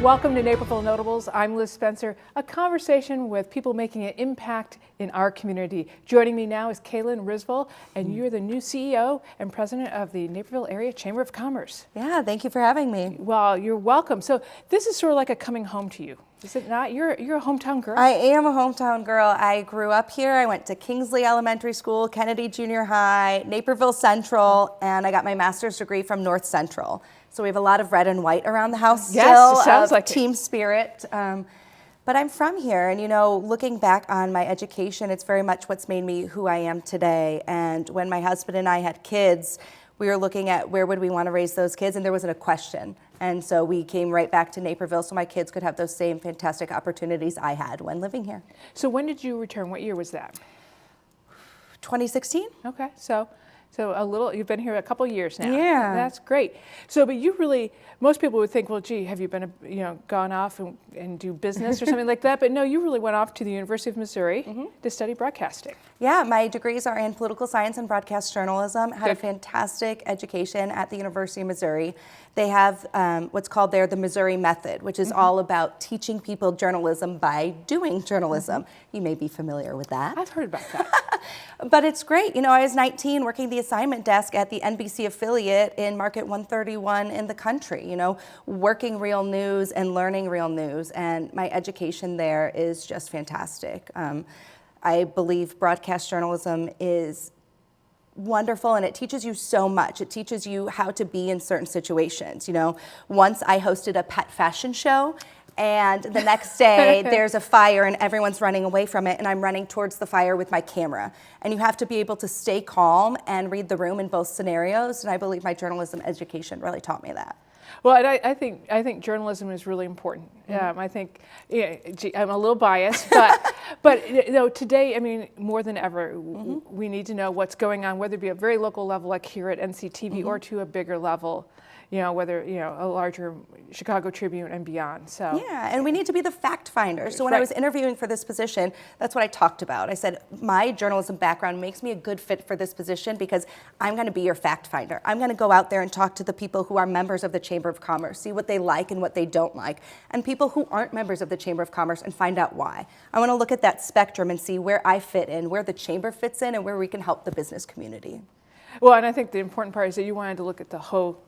Welcome to Naperville Notables. I'm Liz Spencer, a conversation with people making an impact in our community. Joining me now is Kaylin Risval, and you're the new CEO and president of the Naperville Area Chamber of Commerce. Yeah, thank you for having me. Well, you're welcome. So this is sort of like a coming home to you, is it not? You're a hometown girl. I am a hometown girl. I grew up here. I went to Kingsley Elementary School, Kennedy Junior High, Naperville Central, and I got my master's degree from North Central. So we have a lot of red and white around the house still. Yes, sounds like team spirit. But I'm from here, and looking back on my education, it's very much what's made me who I am today. And when my husband and I had kids, we were looking at where would we want to raise those kids, and there wasn't a question. And so we came right back to Naperville so my kids could have those same fantastic opportunities I had when living here. So when did you return? What year was that? 2016. Okay, so you've been here a couple years now. Yeah. That's great. So, but you really, most people would think, well, gee, have you been, gone off and do business or something like that? But no, you really went off to the University of Missouri to study broadcasting. Yeah, my degrees are in political science and broadcast journalism. Had Good. a fantastic education at the University of Missouri. They have what's called there the Missouri Method, which is all about teaching people journalism by doing journalism. You may be familiar with that. I've heard about that. But it's great. I was 19 working the assignment desk at the NBC affiliate in Market 131 in the country, working real news and learning real news. And my education there is just fantastic. I believe broadcast journalism is wonderful, and it teaches you so much. It teaches you how to be in certain situations. Once I hosted a pet fashion show, and the next day there's a fire and everyone's running away from it, and I'm running towards the fire with my camera. And you have to be able to stay calm and read the room in both scenarios, and I believe my journalism education really taught me that. Well, and I think journalism is really important. I think, I'm a little biased, but today, I mean, more than ever, we need to know what's going on, whether it be a very local level like here at NCTV or to a bigger level, whether, a larger Chicago Tribune and beyond. So yeah, and we need to be the fact finder. So when I was interviewing for this position, that's what I talked about. I said, my journalism background makes me a good fit for this position because I'm going to be your fact finder. I'm going to go out there and talk to the people who are members of the Chamber of Commerce, see what they like and what they don't like, and people who aren't members of the Chamber of Commerce and find out why. I want to look at that spectrum and see where I fit in, where the Chamber fits in, and where we can help the business community. Well, and I think the important part is that you wanted to look at the whole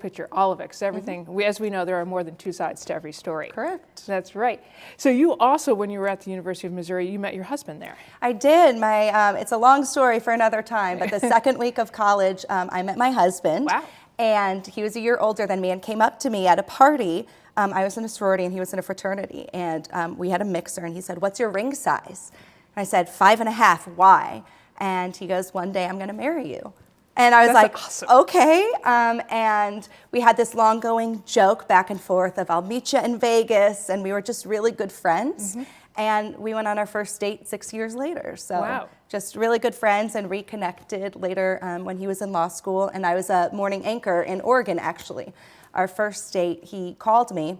picture, all of it, because everything, as we know, there are more than two sides to every story. Correct. That's right. So you also, when you were at the University of Missouri, you met your husband there. I did. It's a long story for another time, but the second week of college, I met my husband. Wow. And he was a year older than me and came up to me at a party. I was in a sorority and he was in a fraternity. And we had a mixer and he said, "What's your ring size?" And I said, 5.5, why? And he goes, "One day I'm going to marry you." And I was That's like, awesome. Okay. And we had this long going joke back and forth of I'll meet you in Vegas. And we were just really good friends. And we went on our first date 6 years later. So wow. Just really good friends and reconnected later when he was in law school. And I was a morning anchor in Oregon, actually. Our first date, he called me,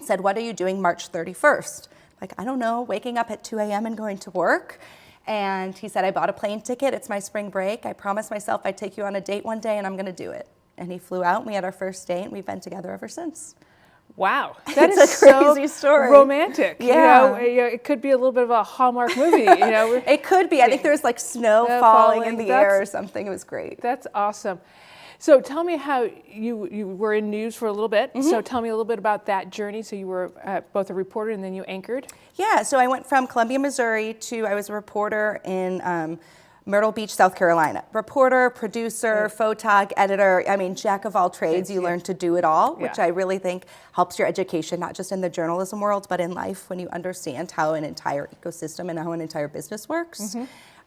said, "What are you doing March 31st? Like, I don't know, waking up at 2 a.m. and going to work. And he said, "I bought a plane ticket. It's my spring break. I promised myself I'd take you on a date one day and I'm going to do it." And he flew out and we had our first date and we've been together ever since. Wow. That is It's a crazy story. Romantic. Yeah. It could be a little bit of a Hallmark movie. It could be. I think there was like snow falling in the air or something. It was great. That's awesome. So tell me how you were in news for a little bit. So tell me a little bit about that journey. So you were both a reporter and then you anchored? Yeah, so I went from Columbia, Missouri I was a reporter in Myrtle Beach, South Carolina. Reporter, producer, photog, editor, jack of all trades. You learn to do it all, which I really think helps your education, not just in the journalism world, but in life when you understand how an entire ecosystem and how an entire business works.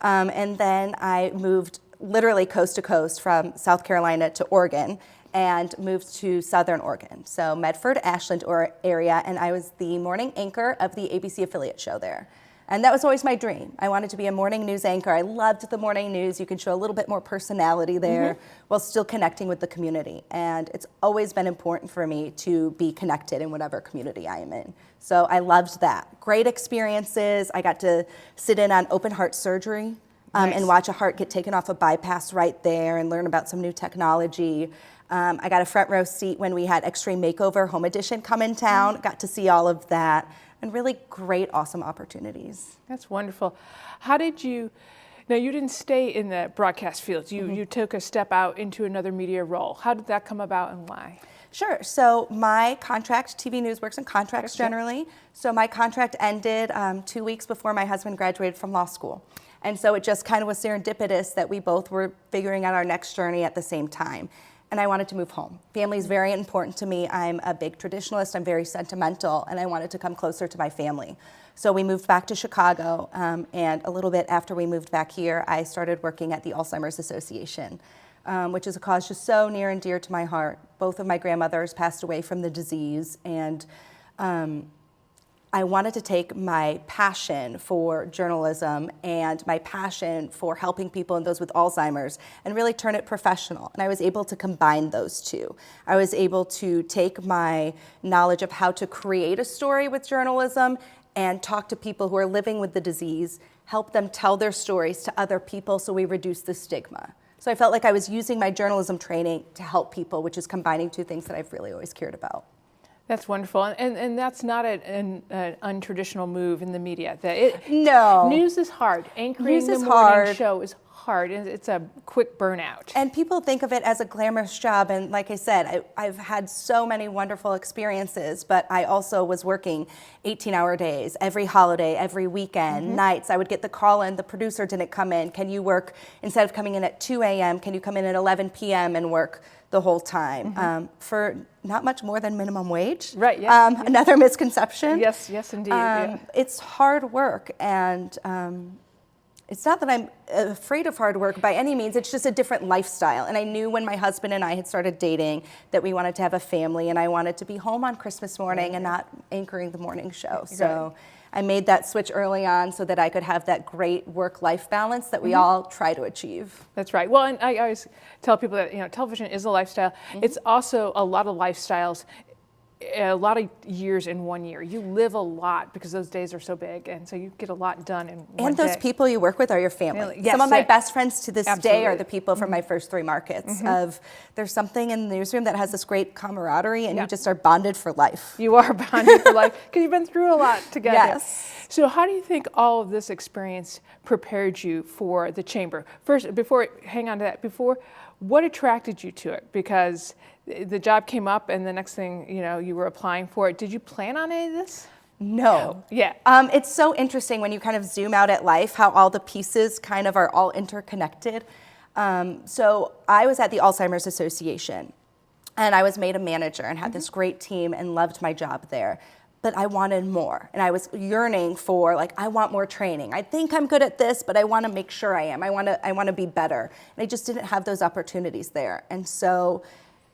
And then I moved literally coast to coast from South Carolina to Oregon and moved to Southern Oregon. So Medford, Ashland area, and I was the morning anchor of the ABC affiliate show there. And that was always my dream. I wanted to be a morning news anchor. I loved the morning news. You can show a little bit more personality there while still connecting with the community. And it's always been important for me to be connected in whatever community I am in. So I loved that. Great experiences. I got to sit in on open heart surgery and watch a heart get taken off a bypass right there and learn about some new technology. I got a front row seat when we had Extreme Makeover Home Edition come in town, got to see all of that, and really great, awesome opportunities. That's wonderful. How did you, now you didn't stay in the broadcast field, you took a step out into another media role. How did that come about and why? Sure, so my contract, TV News works in contracts generally, so my contract ended 2 weeks before my husband graduated from law school. And so it just kind of was serendipitous that we both were figuring out our next journey at the same time. And I wanted to move home. Family is very important to me. I'm a big traditionalist, I'm very sentimental, and I wanted to come closer to my family. So we moved back to Chicago, and a little bit after we moved back here, I started working at the Alzheimer's Association, which is a cause just so near and dear to my heart. Both of my grandmothers passed away from the disease, and I wanted to take my passion for journalism and my passion for helping people and those with Alzheimer's and really turn it professional. And I was able to combine those two. I was able to take my knowledge of how to create a story with journalism and talk to people who are living with the disease, help them tell their stories to other people so we reduce the stigma. So I felt like I was using my journalism training to help people, which is combining two things that I've really always cared about. That's wonderful, and that's not an untraditional move in the media. No. News is hard. Anchoring News the is morning hard. show is hard, and it's a quick burnout. And people think of it as a glamorous job, and like I said, I've had so many wonderful experiences, but I also was working 18-hour days, every holiday, every weekend, nights. I would get the call in, the producer didn't come in. Can you work, instead of coming in at 2 a.m., can you come in at 11 p.m. and work the whole time for not much more than minimum wage? Right, yes. Another misconception. Yes, indeed. It's hard work, and it's not that I'm afraid of hard work by any means, it's just a different lifestyle. And I knew when my husband and I had started dating that we wanted to have a family, and I wanted to be home on Christmas morning and not anchoring the morning show. So I made that switch early on so that I could have that great work-life balance that we all try to achieve. That's right. Well, and I always tell people that television is a lifestyle. It's also a lot of lifestyles, a lot of years in 1 year. You live a lot because those days are so big, and so you get a lot done in one day. And those people you work with are your family. Yes, some of my best friends to this day are the people from my first 3 markets. There's something in the newsroom that has this great camaraderie, and you just are bonded for life. You are bonded for life because you've been through a lot together. Yes. So how do you think all of this experience prepared you for the chamber? First, hang on to that, what attracted you to it? Because the job came up and the next thing, you were applying for it. Did you plan on any of this? No. Yeah. It's so interesting when you kind of zoom out at life, how all the pieces kind of are all interconnected. So I was at the Alzheimer's Association, and I was made a manager and had this great team and loved my job there. But I wanted more, and I was yearning for, I want more training. I think I'm good at this, but I want to make sure I am. I want to be better. And I just didn't have those opportunities there. And so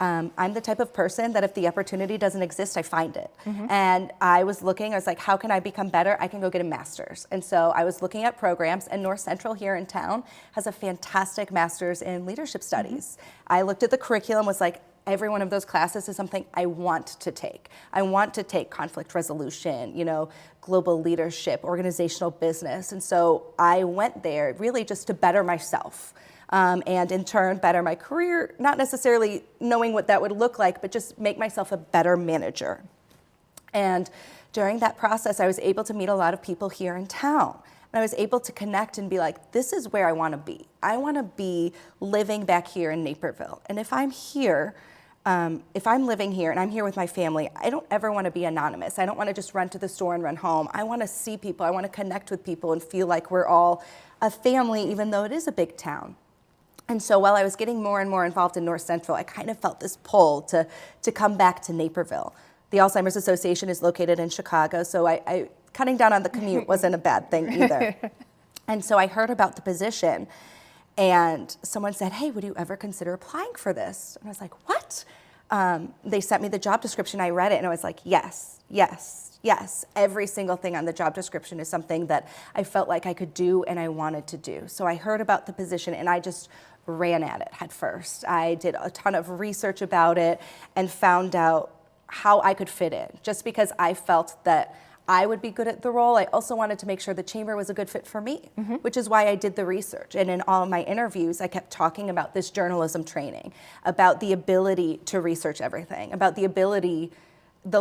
I'm the type of person that if the opportunity doesn't exist, I find it. And I was like, how can I become better? I can go get a master's. And so I was looking at programs, and North Central here in town has a fantastic master's in leadership studies. I looked at the curriculum, was like, every one of those classes is something I want to take. I want to take conflict resolution, global leadership, organizational business. And so I went there really just to better myself. And in turn, better my career, not necessarily knowing what that would look like, but just make myself a better manager. And during that process, I was able to meet a lot of people here in town. And I was able to connect and be like, this is where I want to be. I want to be living back here in Naperville. And if I'm here, if I'm living here and I'm here with my family, I don't ever want to be anonymous. I don't want to just run to the store and run home. I want to see people. I want to connect with people and feel like we're all a family, even though it is a big town. And so while I was getting more and more involved in North Central, I kind of felt this pull to come back to Naperville. The Alzheimer's Association is located in Chicago, so I cutting down on the commute wasn't a bad thing either. And so I heard about the position, and someone said, hey, would you ever consider applying for this? And I was like, what? They sent me the job description, I read it, and I was like, yes, yes, yes. Every single thing on the job description is something that I felt like I could do and I wanted to do. So I heard about the position, and I just ran at it head first. I did a ton of research about it and found out how I could fit in, just because I felt that I would be good at the role. I also wanted to make sure the chamber was a good fit for me, which is why I did the research. And in all of my interviews, I kept talking about this journalism training, about the ability to research everything, about the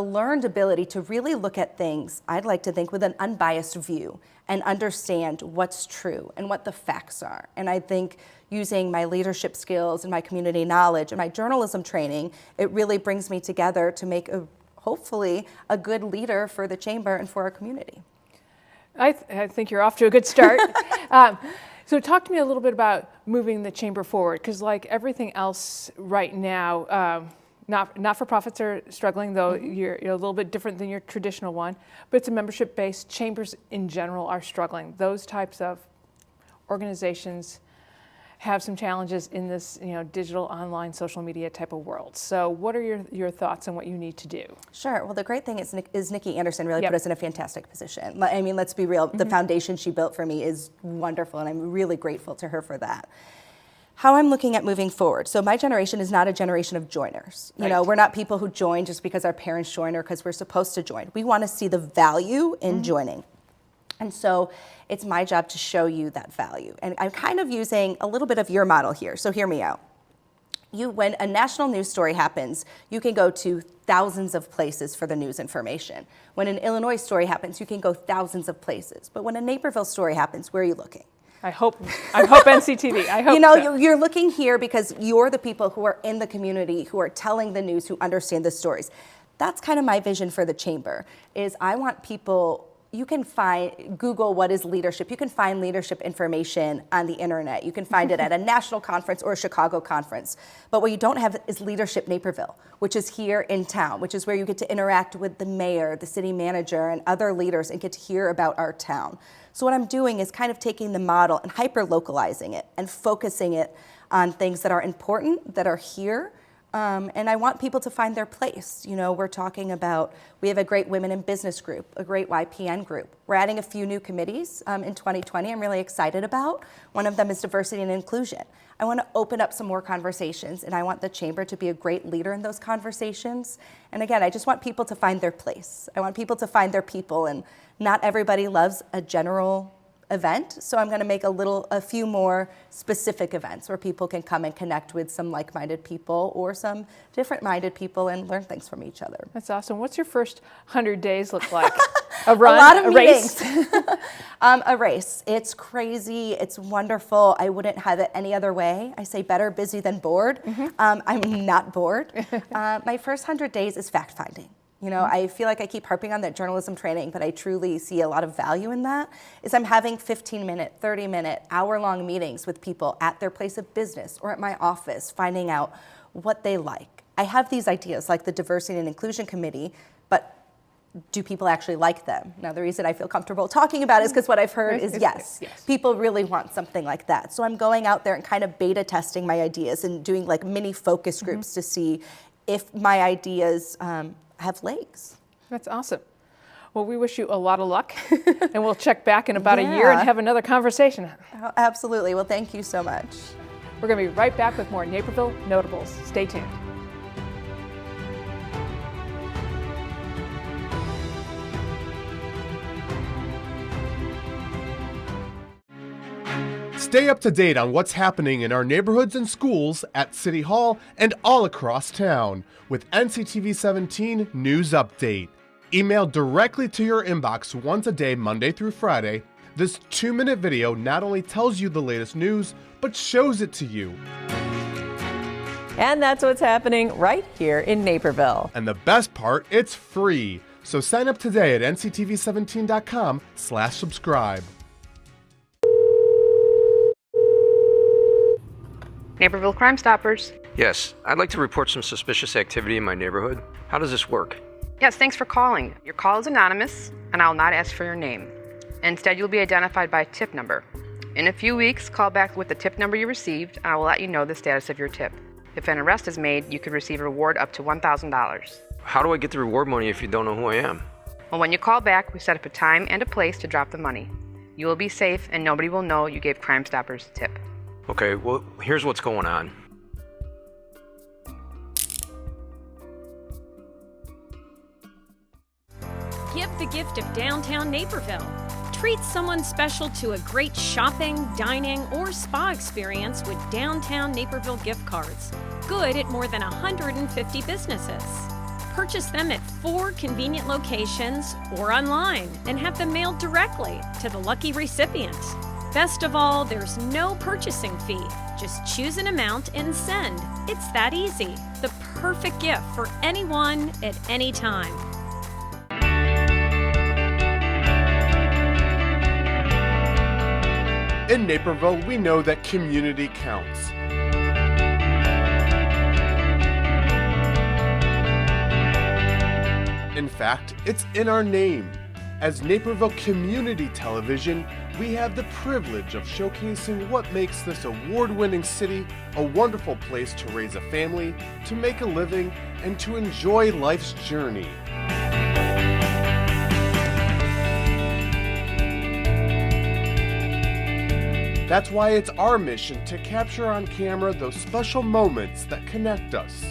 learned ability to really look at things, I'd like to think, with an unbiased view and understand what's true and what the facts are. And I think using my leadership skills and my community knowledge and my journalism training, it really brings me together to make hopefully a good leader for the chamber and for our community. I think you're off to a good start. So talk to me a little bit about moving the chamber forward, because like everything else right now, not-for-profits are struggling, though you're a little bit different than your traditional one, but it's a membership-based. Chambers in general are struggling. Those types of organizations have some challenges in this digital, online, social media type of world. So what are your thoughts on what you need to do? Sure. Well, the great thing is Nikki Anderson really put us in a fantastic position. I mean, let's be real. The foundation she built for me is wonderful, and I'm really grateful to her for that. How I'm looking at moving forward. So my generation is not a generation of joiners. You know, we're not people who join just because our parents join or because we're supposed to join. We want to see the value in joining. And so it's my job to show you that value. And I'm kind of using a little bit of your model here. So hear me out. When a national news story happens, you can go to thousands of places for the news information. When an Illinois story happens, you can go thousands of places. But when a Naperville story happens, where are you looking? I hope NCTV. I hope so. You're looking here because you're the people who are in the community, who are telling the news, who understand the stories. That's kind of my vision for the chamber, is I want people, you can Google what is leadership. You can find leadership information on the internet. You can find it at a national conference or a Chicago conference. But what you don't have is Leadership Naperville, which is here in town, which is where you get to interact with the mayor, the city manager, and other leaders and get to hear about our town. So what I'm doing is kind of taking the model and hyper-localizing it and focusing it on things that are important, that are here, and I want people to find their place. We're talking about, we have a great women in business group, a great YPN group. We're adding a few new committees in 2020 I'm really excited about. One of them is diversity and inclusion. I want to open up some more conversations, and I want the chamber to be a great leader in those conversations. And again, I just want people to find their place. I want people to find their people, and not everybody loves a general event, so I'm going to make a few more specific events where people can come and connect with some like-minded people or some different-minded people and learn things from each other. That's awesome. What's your first 100 days look like? A run? A lot of race? A race. It's crazy. It's wonderful. I wouldn't have it any other way. I say better busy than bored. I'm not bored. My first 100 days is fact-finding. I feel like I keep harping on that journalism training, but I truly see a lot of value in that, is I'm having 15-minute, 30-minute, hour-long meetings with people at their place of business or at my office, finding out what they like. I have these ideas like the Diversity and Inclusion Committee, but do people actually like them? Now, the reason I feel comfortable talking about it is because what I've heard is yes, people really want something like that. So I'm going out there and kind of beta testing my ideas and doing like mini focus groups to see if my ideas have legs. That's awesome. Well, we wish you a lot of luck, and we'll check back in about a year and have another conversation. Absolutely. Well, thank you so much. We're going to be right back with more Naperville Notables. Stay tuned. Stay up to date on what's happening in our neighborhoods and schools at City Hall and all across town with NCTV 17 News Update. Emailed directly to your inbox once a day, Monday through Friday, this 2-minute video not only tells you the latest news, but shows it to you. And that's what's happening right here in Naperville. And the best part, it's free. So sign up today at nctv17.com/subscribe. Naperville Crime Stoppers. Yes, I'd like to report some suspicious activity in my neighborhood. How does this work? Yes, thanks for calling. Your call is anonymous, and I will not ask for your name. Instead, you'll be identified by a tip number. In a few weeks, call back with the tip number you received, and I will let you know the status of your tip. If an arrest is made, you could receive a reward up to $1,000. How do I get the reward money if you don't know who I am? Well, when you call back, we set up a time and a place to drop the money. You will be safe, and nobody will know you gave Crime Stoppers a tip. Okay, well, here's what's going on. Give the gift of downtown Naperville. Treat someone special to a great shopping, dining, or spa experience with downtown Naperville gift cards. Good at more than 150 businesses. Purchase them at 4 convenient locations or online and have them mailed directly to the lucky recipient. Best of all, there's no purchasing fee. Just choose an amount and send. It's that easy. The perfect gift for anyone at any time. In Naperville, we know that community counts. In fact, it's in our name. As Naperville Community Television, we have the privilege of showcasing what makes this award-winning city a wonderful place to raise a family, to make a living, and to enjoy life's journey. That's why it's our mission to capture on camera those special moments that connect us.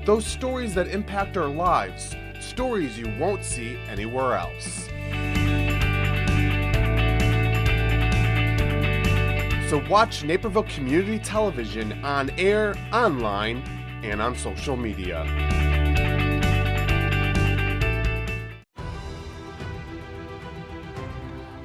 Those stories that impact our lives, stories you won't see anywhere else. So watch Naperville Community Television on air, online, and on social media.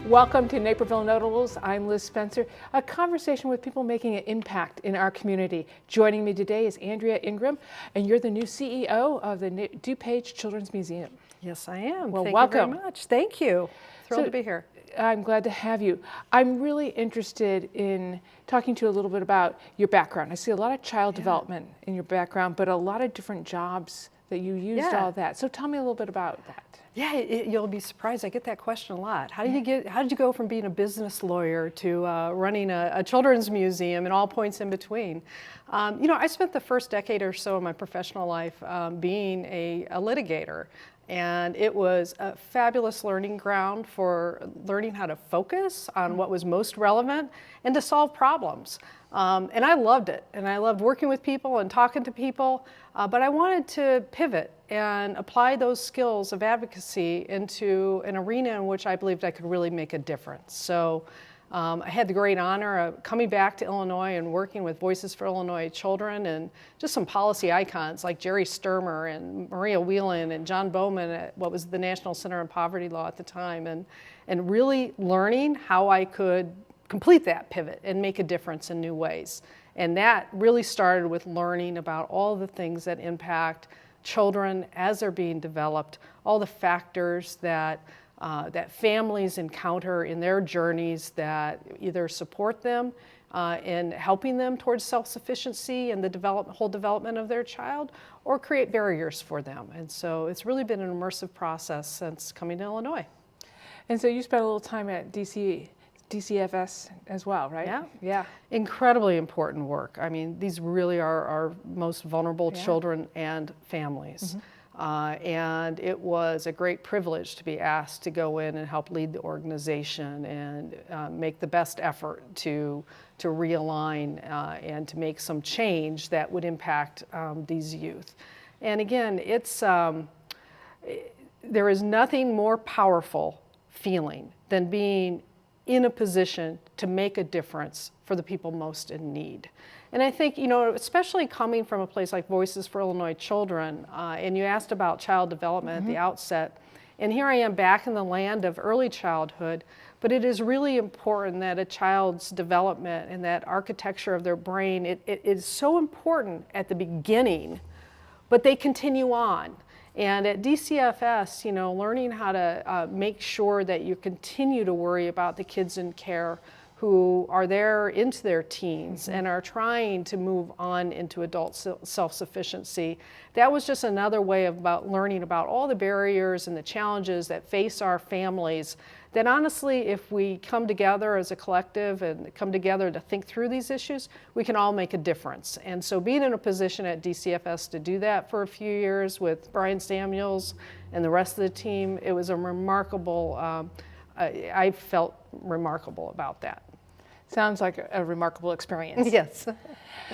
Welcome to Naperville Notables. I'm Liz Spencer. A conversation with people making an impact in our community. Joining me today is Andrea Ingram, and you're the new CEO of the DuPage Children's Museum. Yes, I am. Well, Thank welcome. you very much. Thank you. Thrilled So, to be here. I'm glad to have you. I'm really interested in talking to you a little bit about your background. I see a lot of child development in your background, but a lot of different jobs that you used all that. So tell me a little bit about that. Yeah, you'll be surprised. I get that question a lot. How did you go from being a business lawyer to running a children's museum and all points in between? I spent the first decade or so of my professional life being a litigator. And it was a fabulous learning ground for learning how to focus on what was most relevant and to solve problems. And I loved it. And I loved working with people and talking to people. But I wanted to pivot and apply those skills of advocacy into an arena in which I believed I could really make a difference. So I had the great honor of coming back to Illinois and working with Voices for Illinois Children and just some policy icons like Jerry Sturmer and Maria Whelan and John Bowman at what was the National Center on Poverty Law at the time, and really learning how I could complete that pivot and make a difference in new ways. And that really started with learning about all the things that impact children as they're being developed, all the factors that families encounter in their journeys that either support them in helping them towards self-sufficiency and the whole development of their child, or create barriers for them. And so it's really been an immersive process since coming to Illinois. And so you spent a little time at DCFS as well, right? Yeah. Incredibly important work. I mean, these really are our most vulnerable children and families. And it was a great privilege to be asked to go in and help lead the organization and make the best effort to realign and to make some change that would impact these youth. And again, there is nothing more powerful feeling than being in a position to make a difference for the people most in need. And I think, especially coming from a place like Voices for Illinois Children, and you asked about child development at the outset, and here I am back in the land of early childhood, but it is really important that a child's development and that architecture of their brain, it is so important at the beginning, but they continue on. And at DCFS, learning how to make sure that you continue to worry about the kids in care who are there into their teens and are trying to move on into adult self-sufficiency. That was just another way of learning about all the barriers and the challenges that face our families, that honestly, if we come together as a collective and come together to think through these issues, we can all make a difference. And so being in a position at DCFS to do that for a few years with Brian Samuels and the rest of the team, it was a remarkable, I felt remarkable about that. Sounds like a remarkable experience. Yes.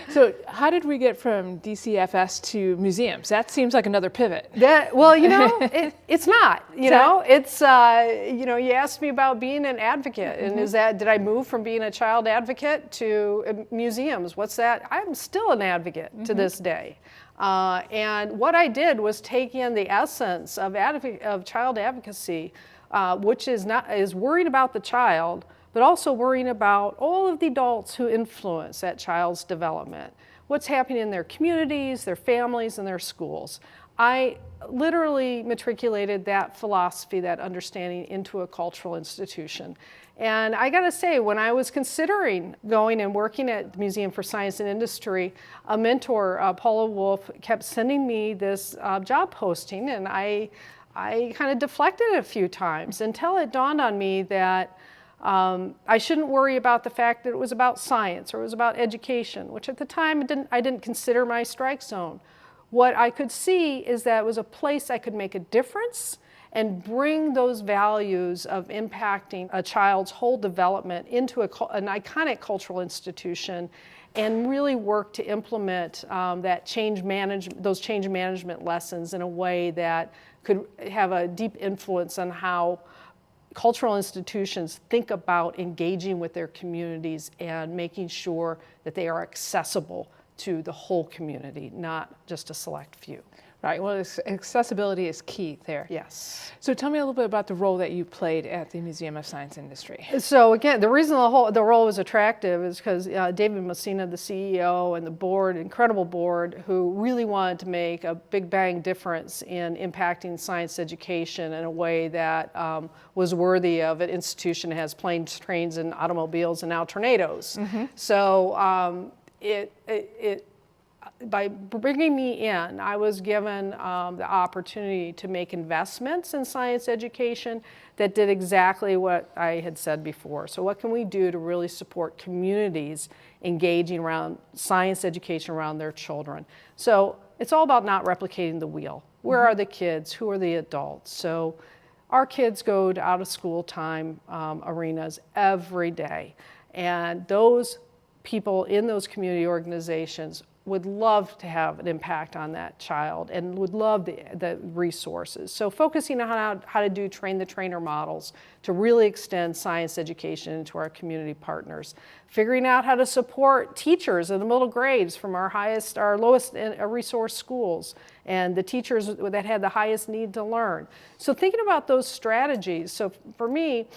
So how did we get from DCFS to museums? That seems like another pivot. Well, it's not. It's you asked me about being an advocate, and did I move from being a child advocate to museums? What's that? I'm still an advocate to this day. And what I did was take in the essence of child advocacy, which is worried about the child, but also worrying about all of the adults who influence that child's development. What's happening in their communities, their families, and their schools. I literally matriculated that philosophy, that understanding into a cultural institution. And I gotta say, when I was considering going and working at the Museum for Science and Industry, a mentor, Paula Wolf, kept sending me this job posting, and I kind of deflected it a few times until it dawned on me that I shouldn't worry about the fact that it was about science or it was about education, which at the time I didn't consider my strike zone. What I could see is that it was a place I could make a difference and bring those values of impacting a child's whole development into an iconic cultural institution and really work to implement those change management lessons in a way that could have a deep influence on how cultural institutions think about engaging with their communities and making sure that they are accessible to the whole community, not just a select few. Right, well, accessibility is key there. Yes. So tell me a little bit about the role that you played at the Museum of Science and Industry. So again, the reason the role was attractive is because David Messina, the CEO, and the board, incredible board, who really wanted to make a big bang difference in impacting science education in a way that was worthy of an institution that has planes, trains, and automobiles, and now tornadoes. So by bringing me in, I was given the opportunity to make investments in science education that did exactly what I had said before. So what can we do to really support communities engaging around science education around their children? So it's all about not replicating the wheel. Where are the kids? Who are the adults? So our kids go to out of school time arenas every day. And those people in those community organizations would love to have an impact on that child and would love the resources. So focusing on how to do train-the-trainer models to really extend science education into our community partners. Figuring out how to support teachers in the middle grades from our lowest resource schools and the teachers that had the highest need to learn. So thinking about those strategies. So for me,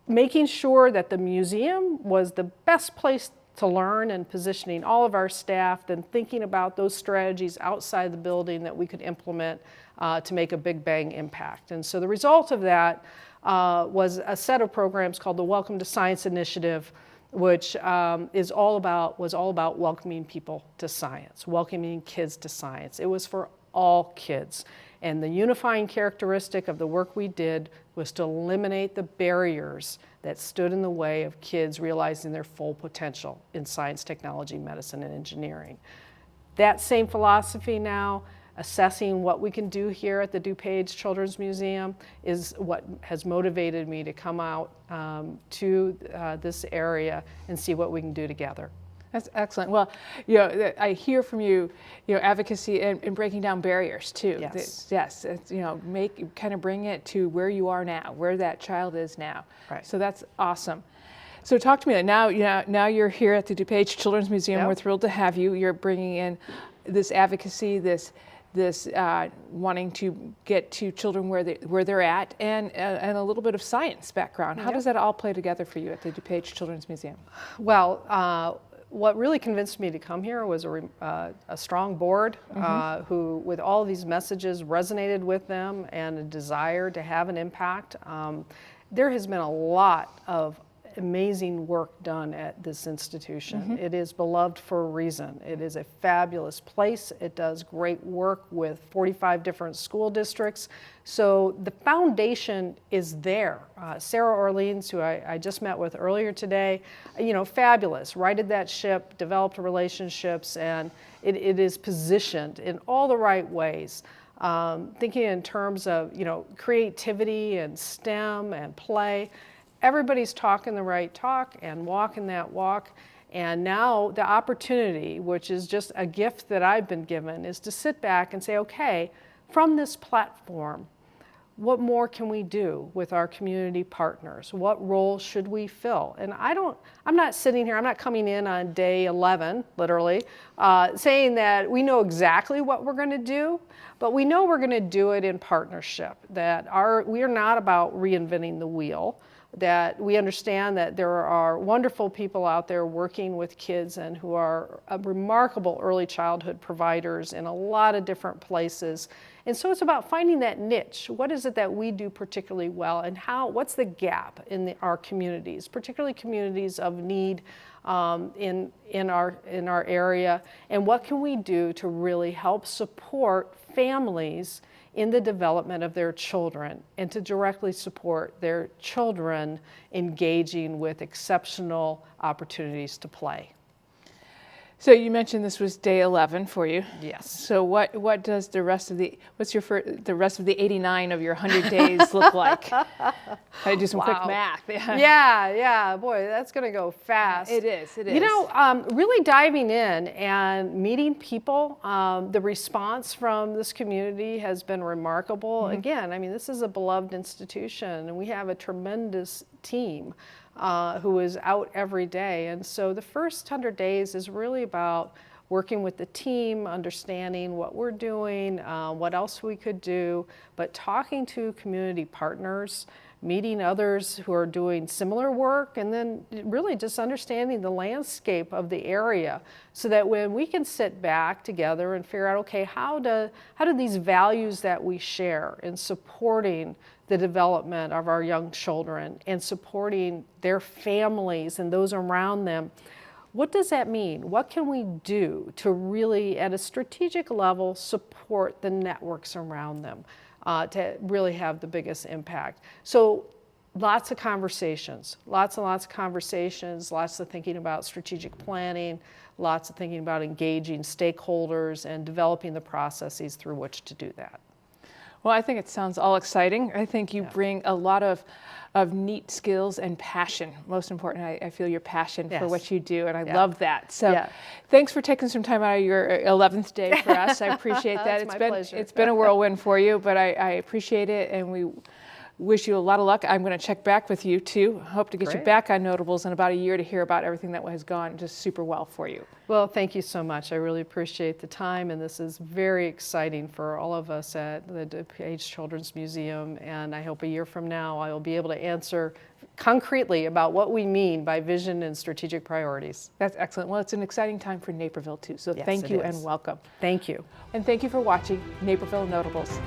making sure that the museum was the best place to learn and positioning all of our staff, then thinking about those strategies outside the building that we could implement to make a big bang impact. And so the result of that was a set of programs called the Welcome to Science Initiative, which was all about welcoming people to science, welcoming kids to science. It was for all kids. And the unifying characteristic of the work we did was to eliminate the barriers that stood in the way of kids realizing their full potential in science, technology, medicine, and engineering. That same philosophy now, assessing what we can do here at the DuPage Children's Museum, is what has motivated me to come out to this area and see what we can do together. That's excellent. Well, I hear from you, advocacy and breaking down barriers too. Yes. Yes. It's, kind of bring it to where you are now, where that child is now. Right. So that's awesome. So talk to me now. Now you're here at the DuPage Children's Museum. Yep. We're thrilled to have you. You're bringing in this advocacy, this wanting to get to children where they're at, and a little bit of science background. How does that all play together for you at the DuPage Children's Museum? Well. What really convinced me to come here was a strong board who, with all of these messages, resonated with them and a desire to have an impact. There has been a lot of amazing work done at this institution. It is beloved for a reason. It is a fabulous place. It does great work with 45 different school districts. So the foundation is there. Sarah Orleans, who I just met with earlier today, fabulous, righted that ship, developed relationships, and it is positioned in all the right ways. Thinking in terms of, creativity and STEM and play. everybody's talking the right talk and walking that walk. And now the opportunity, which is just a gift that I've been given, is to sit back and say, okay, from this platform, what more can we do with our community partners? What role should we fill? And I'm not sitting here, I'm not coming in on day 11, literally, saying that we know exactly what we're going to do, but we know we're going to do it in partnership, that we are not about reinventing the wheel, that we understand that there are wonderful people out there working with kids and who are remarkable early childhood providers in a lot of different places. And so it's about finding that niche. What is it that we do particularly well, and what's the gap in our communities, particularly communities of need in our area, and what can we do to really help support families in the development of their children, and to directly support their children engaging with exceptional opportunities to play. So you mentioned this was day 11 for you. Yes. So what does the rest of the 89 of your 100 days look like? I do some quick math. Yeah, boy, that's going to go fast. It is. You know, really diving in and meeting people. The response from this community has been remarkable. Mm-hmm. Again, I mean, this is a beloved institution, and we have a tremendous team who is out every day. And so the first 100 days is really about working with the team, understanding what we're doing, what else we could do, but talking to community partners, meeting others who are doing similar work, and then really just understanding the landscape of the area, so that when we can sit back together and figure out, okay, how do these values that we share in supporting the development of our young children and supporting their families and those around them, what does that mean? What can we do to really, at a strategic level, support the networks around them to really have the biggest impact? So lots of conversations, lots and lots of conversations, lots of thinking about strategic planning, lots of thinking about engaging stakeholders and developing the processes through which to do that. Well, I think it sounds all exciting. I think you bring a lot of neat skills and passion. Most important, I feel your passion for what you do, and I love that. So thanks for taking some time out of your 11th day for us. I appreciate that. It's my pleasure. It's been a whirlwind for you, but I appreciate it, and we wish you a lot of luck. I'm going to check back with you too. Hope to get you back on Notables in about a year to hear about everything that has gone just super well for you. Well, thank you so much. I really appreciate the time, and this is very exciting for all of us at the DuPage Children's Museum, and I hope a year from now I will be able to answer concretely about what we mean by vision and strategic priorities. That's excellent. Well, it's an exciting time for Naperville too, so thank you and welcome. Thank you. And thank you for watching Naperville Notables.